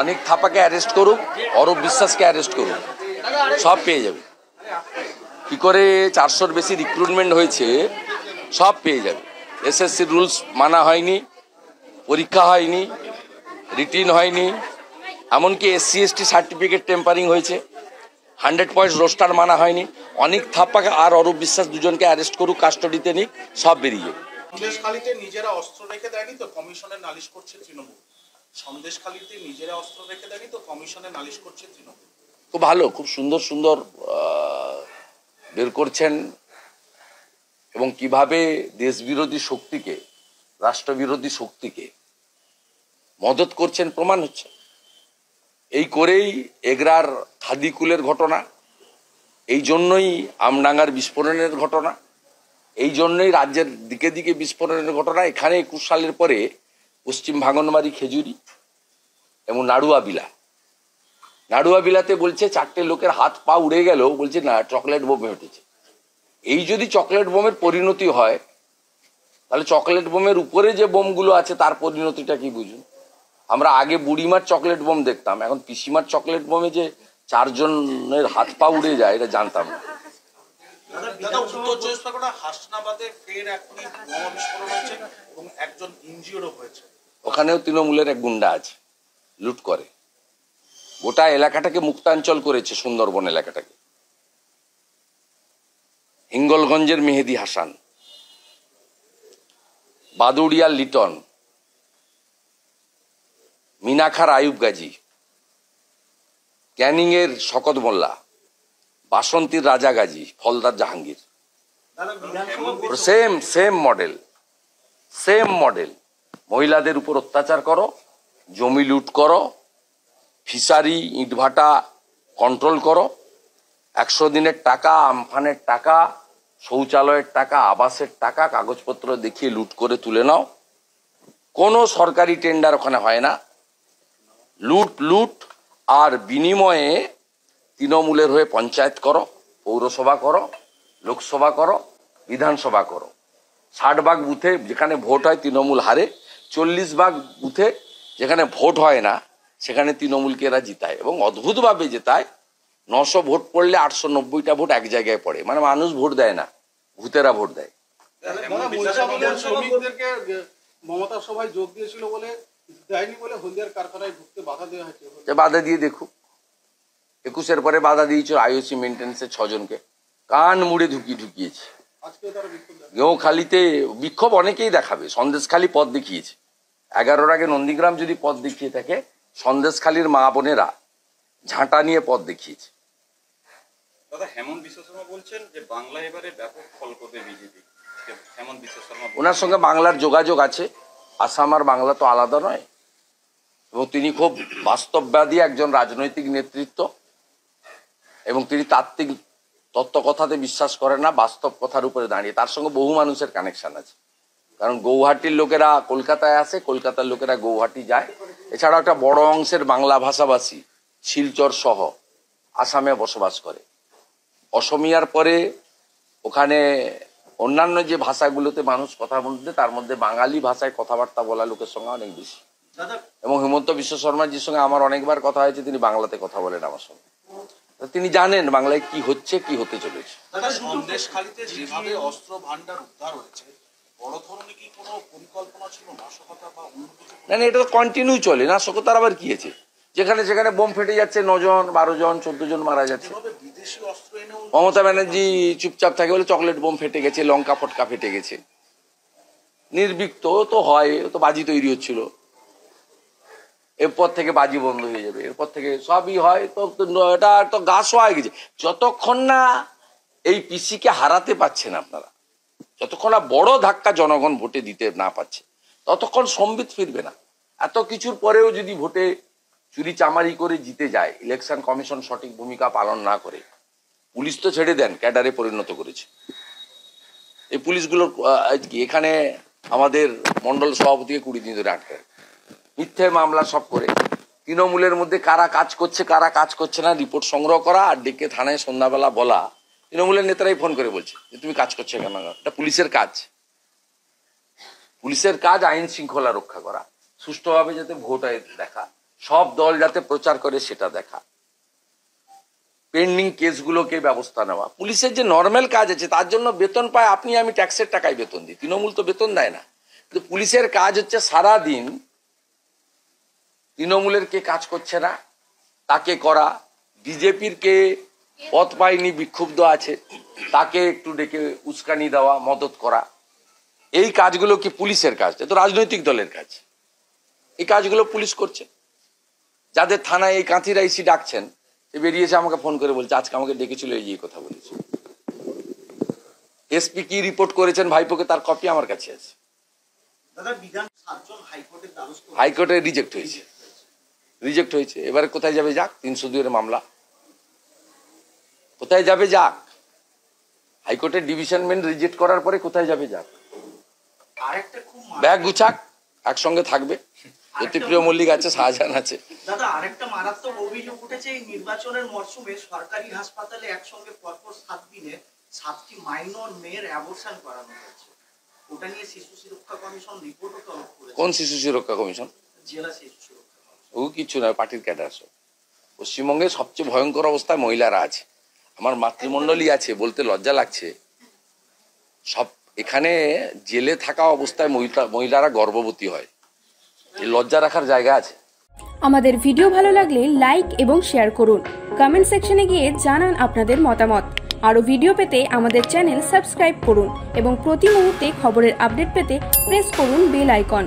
অনেক থাপাকে অ্যারেস্ট করুক, অরূপ বিশ্বাসকে অ্যারেস্ট করুক, সব পেয়ে যাবে। কি করে 400-র বেশি রিক্রুটমেন্ট হয়েছে, সব পেয়ে যাবে। এসএসসি রুলস মানা হয়নি, পরীক্ষা হয়নি, রিটিন হয়নি, এমনকি SC ST সার্টিফিকেট টেম্পারিং হয়েছে, 100 পয়েন্টস রোস্টার মানা হয়নি। অনেক থাপ্পাকে আর অরূপ বিশ্বাস দুজনকে অ্যারেস্ট করুক, কাস্টডিতে নিক, সব বেরিয়ে যাবে। সন্দেশখালীতে নিজেরা অস্ত্র রেখে দেয়নি তো কমিশনে নালিশ করছে তৃণমূল। সন্দেশখালীতে নিজেরা অস্ত্র রেখে দেয়নি তো কমিশনে নালিশ করছে তৃণমূল। খুব ভালো, খুব সুন্দর সুন্দর বের করছেন, এবং কিভাবে দেশবিরোধী শক্তিকে, রাষ্ট্রবিরোধী শক্তিকে মদত করছেন প্রমাণ হচ্ছে। এই করেই এগরার খাদিকুলের ঘটনা, এই জন্যই আমডাঙ্গার বিস্ফোরণের ঘটনা, এই জন্যই রাজ্যের দিকে দিকে বিস্ফোরণের ঘটনা। এখানে 21 সালের পরে পশ্চিম ভাঙনবাড়ি, খেজুরি এবং নাড়ুয়া বিলাতে বলছে 4টে লোকের হাত পা উড়ে গেল, বলছে না চকলেট বোমে উঠেছে। এই যদি চকলেট বোমের পরিণতি হয়, তাহলে চকলেট বোমের উপরে যে বোমগুলো আছে তার পরিণতিটা কি বুঝুন। আমরা আগে বুড়িমার চকলেট বোম দেখতাম, এখন পিসিমার চকলেট বোমে যে 4 জনের হাত পা উড়ে যায় এটা জানতাম না। ওখানেও তৃণমূলের এক গুন্ডা আছে, লুট করে, গোটা এলাকাটাকে মুক্তাঞ্চল করেছে, সুন্দরবন এলাকাটাকে। হিঙ্গলগঞ্জের মেহেদি হাসান, বাদুড়িয়ার লিটন, মিনাখার আয়ুব গাজী, ক্যানিং এর শকত মোল্লা, বাসন্তীর রাজা গাজী, ফলদার জাহাঙ্গীর। Same model. মহিলাদের উপর অত্যাচার করো, জমি লুট করো, ফিশারি ইটভাটা কন্ট্রোল করো, 100 দিনের টাকা, আমফানের টাকা, শৌচালয়ের টাকা, আবাসের টাকা, কাগজপত্র দেখিয়ে লুট করে তুলে নাও। কোনো সরকারি টেন্ডার ওখানে হয় না, লুট। আর বিনিময়ে তৃণমূলের হয়ে পঞ্চায়েত করো, পৌরসভা করো, লোকসভা করো, বিধানসভা করো। 60 ভাগ বুথে যেখানে ভোট হয় তৃণমূল হারে, 40 ভাগ বুথে যেখানে ভোট হয় না সেখানে তৃণমূলকে এরা জিতায়, এবং অদ্ভুতভাবে জেতায়। 900 ভোট পড়লে 890টা ভোট এক জায়গায় পড়ে, মানে মানুষ ভোট দেয় না, ভূতেরা ভোট দেয়। মমতা সভায় যোগ দিয়েছিল বলে দেয়নি বলে হলদিয়ার কারখানায় ঢুকতে বাধা দেওয়া হয়েছে। বাধা দিয়ে দেখুক, 21-এর পরে বাধা দিয়েছিল IOC মেনটেন্সের 6 জনকে, কান মুড়ে ঢুকিয়েছে। গেঁওখালিতে বিক্ষোভ অনেকেই দেখাবে, সন্দেশখালী পথ দেখিয়েছে। 11-র আগে নন্দীগ্রাম যদি পথ দেখিয়ে থাকে, সন্দেশখালীর মা বোনেরা ঝাঁটা নিয়ে পথ দেখিয়েছে। দাদা, হেমন্ত বিশ্ব শর্মা বলছেন যে বাংলা এবারে ব্যাপক ফল করবে বিজেপি। হেমন্ত বিশ্ব শর্মা, ওনার সঙ্গে বাংলার যোগাযোগ আছে, আসাম আর বাংলা তো আলাদা নয়, এবং তিনি খুব বাস্তববাদী একজন রাজনৈতিক নেতৃত্ব, এবং তিনি তাত্ত্বিক তত্ত্ব কথাতে বিশ্বাস করেন না, বাস্তব কথার উপরে দাঁড়িয়ে। তার সঙ্গে বহু মানুষের কানেকশন আছে, কারণ গৌহাটির লোকেরা কলকাতায় আসে, কলকাতার লোকেরা গৌহাটি যায়। এছাড়াও একটা বড় অংশের বাংলা ভাষাভাষী শিলচর সহ আসামে বসবাস করে। অসমিয়ার পরে ওখানে অন্যান্য যে ভাষাগুলোতে মানুষ কথা বলতে, তার মধ্যে বাঙালি ভাষায় কথাবার্তা বলা লোকের সংখ্যা অনেক বেশি। এবং হেমন্ত বিশ্ব শর্মাজির সঙ্গে আমার অনেকবার কথা হয়েছে, তিনি বাংলাতে কথা বলেন আমার সঙ্গে, তিনি জানেন বাংলায় কি হচ্ছে, কি হতে চলেছে। সন্দেশখালীতে যেভাবে অস্ত্র ভান্ডার উদ্ধার হয়েছে, বড় ধরনের কি কোনো পরিকল্পনা ছিল নাশকতা বা অন্য কিছু? না, এটা তো কন্টিনিউ চলে। নাশকতার আবার কি আছে? যেখানে যেখানে বোম ফেটে যাচ্ছে, 9 জন, 12 জন, 14 জন মারা যাচ্ছে। মমতা ব্যানার্জি চুপচাপ থাকে বলে চকলেট বোম ফেটে গেছে, লঙ্কা ফটকা ফেটে গেছে, নির্বিক্ত তো হয়, তো বাজি তৈরি হচ্ছিল, এরপর থেকে বাজি বন্ধ হয়ে যাবে, এরপর থেকে সবই হয়। তো এটা তো গাছ হয়ে গেছে। যতক্ষণ না এই পিসিকে হারাতে পারছেন আপনারা, যতক্ষণ না বড় ধাক্কা জনগণ ভোটে দিতে না পারছে, ততক্ষণ সম্বিত ফিরবে না। এত কিছুর পরেও যদি ভোটে চুরি চামারি করে জিতে যায়, ইলেকশন কমিশন সঠিক ভূমিকা পালন না করে, পুলিশ তো ছেড়ে দেন, ক্যাডারে পরিণত করেছে। এই পুলিশগুলোর এখানে আমাদের মন্ডল সভাপতিকে 20 দিন ধরে আটকে, মিথ্যে মামলা সব করে। তৃণমূলের মধ্যে কারা কাজ করছে, কারা কাজ করছে না রিপোর্ট সংগ্রহ করা, আর ডেকে থানায় সন্ধ্যাবেলা বলা। তৃণমূলের নেতারাই ফোন করে বলছে যে তুমি কাজ করছো কেন? এটা পুলিশের কাজ। পুলিশের কাজ আইন শৃঙ্খলা রক্ষা করা, সুষ্ঠুভাবে যাতে ভোট হয় দেখা, সব দল যাতে প্রচার করে সেটা দেখা, পেন্ডিং কেসগুলোকে ব্যবস্থা নেওয়া। পুলিশের যে নর্মাল কাজ আছে তার জন্য বেতন পায়, আপনি আমি ট্যাক্সের টাকায় বেতন দিই, তৃণমূল তো বেতন দেয় না। কিন্তু পুলিশের কাজ হচ্ছে সারাদিন তৃণমূলের কে কাজ করছে না তাকে করা, বিজেপির কে পথ পায়নি বিক্ষুব্ধ আছে তাকে একটু ডেকে উস্কানি দেওয়া, মদত করা, এই কাজগুলো কি পুলিশের কাজ? এটা তো রাজনৈতিক দলের কাজ। এই কাজগুলো পুলিশ করছে। যাদের থানায় এই কাঁথিরা এসি ডাকছেন, বেরিয়েছে আমাকে ফোন করে বলছে আজকে আমাকে ডেকেছিল, এই কথা বলেছে। এসপি কি রিপোর্ট করেছেন ভাইপোকে তার কপি আমার কাছে আছে। হাইকোর্টে রিজেক্ট হয়েছে। এবারে কোথায় যাবে যাক, 302 এর মামলা কোথায় যাবে যাক, হাইকোর্টের ডিভিশন বেঞ্চ রিজেক্ট করার পরে কোথায় যাবে যাক, ব্যাগ গুছাক, একসঙ্গে থাকবে। জ্যোতিপ্রিয় মল্লিক আছে, শাহজাহান আছে। দাদা আরেকটা মারাত্মক অভিযোগ উঠেছে, এই নির্বাচনের মরশুমে সরকারি হাসপাতালে একসঙ্গে পরপর 7 দিনে 7টি মাইনর মেয়ের অ্যাবর্শন করানো হয়েছে। ওটা নিয়ে শিশু সুরক্ষা কমিশন রিপোর্টও তলব করেছে। কোন শিশু সুরক্ষা কমিশন? জেলা শিশু সুরক্ষা কমিশন। ও কিছু নয়, পার্টির ক্যাডার। পশ্চিমবঙ্গে সবচেয়ে ভয়ঙ্কর অবস্থায় মহিলারা আছে। আমার মাতৃমণ্ডলী আছে, বলতে লজ্জা লাগছে। সব এখানে জেলে থাকা অবস্থায় মহিলারা গর্ভবতী হয়, এই লজ্জা রাখার জায়গা আছে। আমাদের ভিডিও ভালো লাগলে লাইক এবং শেয়ার করুন। কমেন্ট সেকশনে গিয়ে জানান আপনাদের মতামত। আরও ভিডিও পেতে আমাদের চ্যানেল সাবস্ক্রাইব করুন এবং প্রতি মুহূর্তে খবরের আপডেট পেতে প্রেস করুন বেল আইকন।